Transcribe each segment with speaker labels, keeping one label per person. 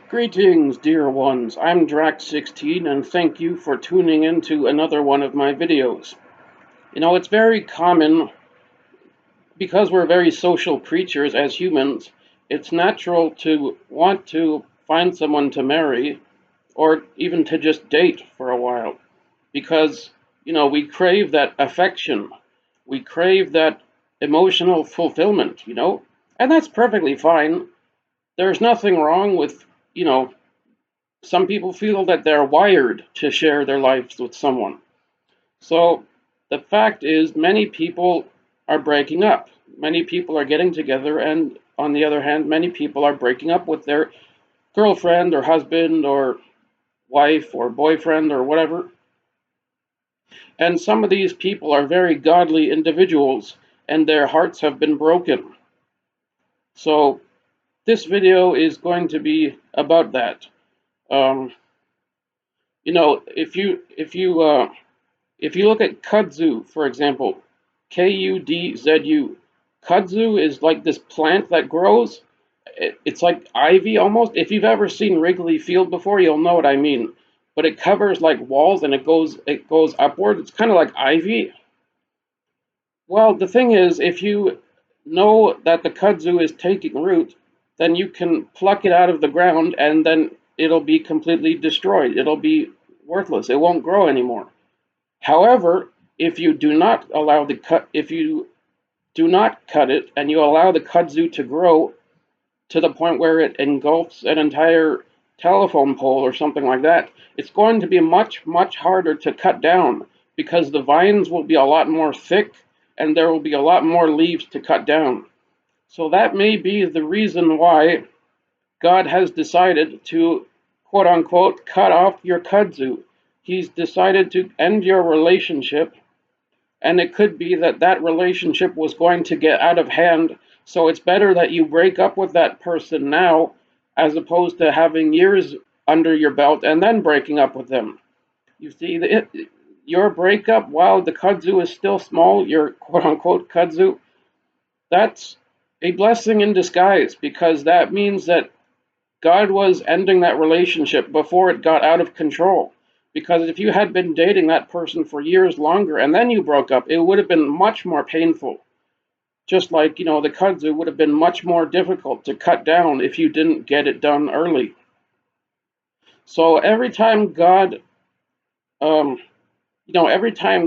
Speaker 1: Greetings, dear ones. I'm Drax16, and thank you for tuning in to another one of my videos. It's very common, because we're very social creatures as humans, it's natural to want to find someone to marry, or even to just date for a while, because, we crave that affection. We crave that emotional fulfillment. And that's perfectly fine. There's nothing wrong with, you know, some people feel that they're wired to share their lives with someone. So the fact is, many people are breaking up. Many people are getting together, and on the other hand, many people are breaking up with their girlfriend or husband or wife or boyfriend or whatever. And some of these people are very godly individuals, and their hearts have been broken. So this video is going to be about that. Um, if you look at kudzu, for example, Kudzu, kudzu is like this plant that grows. It's like ivy almost. If you've ever seen Wrigley Field before, you'll know what I mean. But it covers like walls and it goes upward. It's kind of like ivy. Well, the thing is, if you know that the kudzu is taking root, then you can pluck it out of the ground and then it'll be completely destroyed. It'll be worthless. It won't grow anymore. However, if you do not cut it and you allow the kudzu to grow to the point where it engulfs an entire telephone pole or something like that, it's going to be much, much harder to cut down because the vines will be a lot more thick and there will be a lot more leaves to cut down. So that may be the reason why God has decided to, quote unquote, cut off your kudzu. He's decided to end your relationship, and it could be that that relationship was going to get out of hand. So it's better that you break up with that person now as opposed to having years under your belt and then breaking up with them. You see, your breakup while the kudzu is still small, your quote unquote kudzu, that's a blessing in disguise, because that means that God was ending that relationship before it got out of control. Because if you had been dating that person for years longer and then you broke up, it would have been much more painful. Just like, the kudzu would have been much more difficult to cut down if you didn't get it done early. So um, every time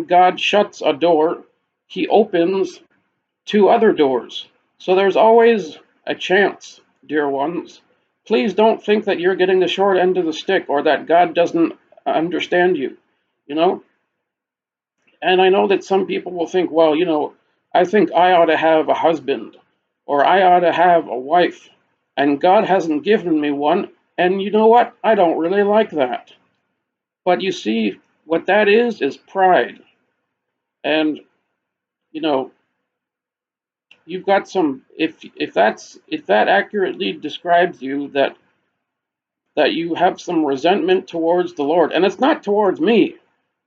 Speaker 1: God shuts a door, he opens two other doors. So there's always a chance, dear ones. Please don't think that you're getting the short end of the stick or that God doesn't understand you, you know? And I know that some people will think, well, I think I ought to have a husband or I ought to have a wife, and God hasn't given me one. And you know what? I don't really like that. But you see, what that is pride. And, you know, you've got some, if that accurately describes you, that you have some resentment towards the Lord, and it's not towards me.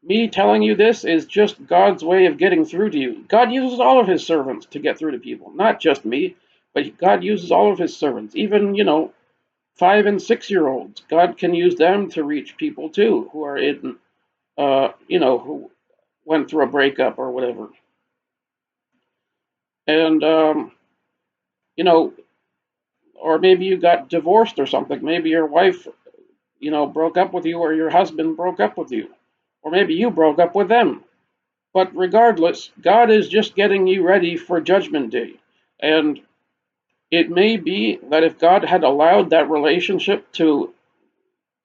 Speaker 1: Me telling you this is just God's way of getting through to you. God uses all of his servants to get through to people, not just me, but God uses all of his servants, even, 5 and 6 year olds. God can use them to reach people too who are who went through a breakup or whatever. And, you know, or maybe you got divorced or something. Maybe your wife, broke up with you, or your husband broke up with you, or maybe you broke up with them. But regardless, God is just getting you ready for Judgment Day. And it may be that if God had allowed that relationship to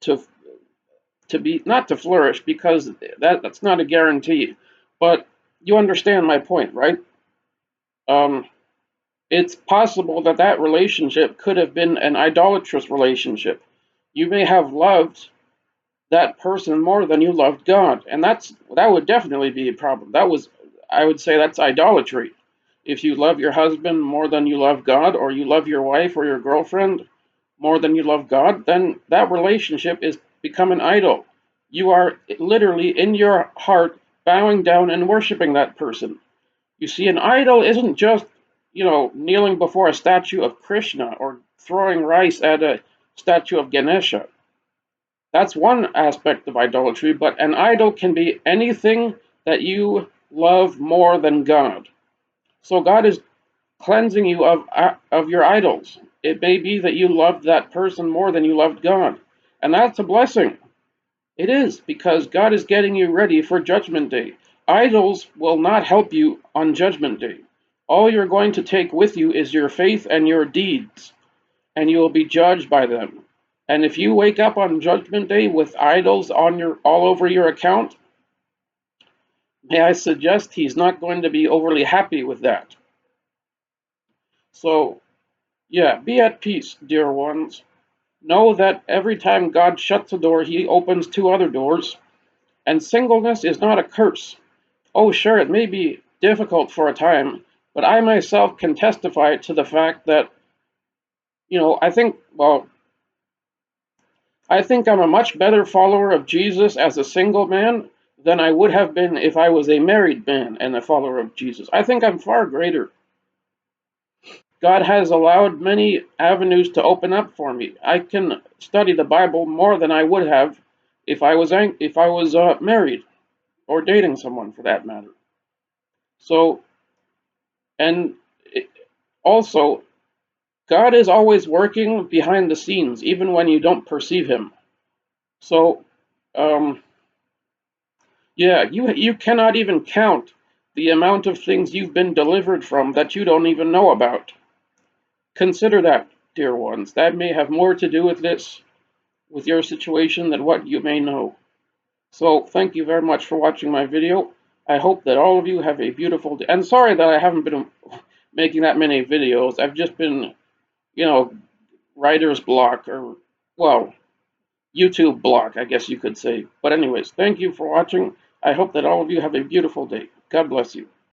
Speaker 1: to be, not to flourish, because that's not a guarantee, but you understand my point, right? Um, it's possible that that relationship could have been an idolatrous relationship. You may have loved that person more than you loved God, and that would definitely be a problem. I would say that's idolatry. If you love your husband more than you love God, or you love your wife or your girlfriend more than you love God, then that relationship is become an idol. You are literally in your heart bowing down and worshiping that person. You see, an idol isn't just, kneeling before a statue of Krishna or throwing rice at statue of Ganesha. That's one aspect of idolatry, but an idol can be anything that you love more than God. So God is cleansing you of your idols. It may be that you loved that person more than you loved God, and that's a blessing. It is, because God is getting you ready for Judgment Day. Idols will not help you on Judgment Day. All you're going to take with you is your faith and your deeds, and you will be judged by them. And if you wake up on Judgment Day with idols on your all over your account, may I suggest he's not going to be overly happy with that. So, yeah, be at peace, dear ones. Know that every time God shuts a door, he opens two other doors, and singleness is not a curse. Oh, sure, it may be difficult for a time, but I myself can testify to the fact that, I think I'm a much better follower of Jesus as a single man than I would have been if I was a married man and a follower of Jesus. I think I'm far greater. God has allowed many avenues to open up for me. I can study the Bible more than I would have if I was married or dating someone for that matter. So, and also, God is always working behind the scenes, even when you don't perceive Him. So, um, yeah, you cannot even count the amount of things you've been delivered from that you don't even know about. Consider that, dear ones. That may have more to do with your situation than what you may know. So, thank you very much for watching my video. I hope that all of you have a beautiful day. And sorry that I haven't been making that many videos. I've just been, you know, writer's block, or, well, YouTube block, I guess you could say. But anyways, thank you for watching. I hope that all of you have a beautiful day. God bless you.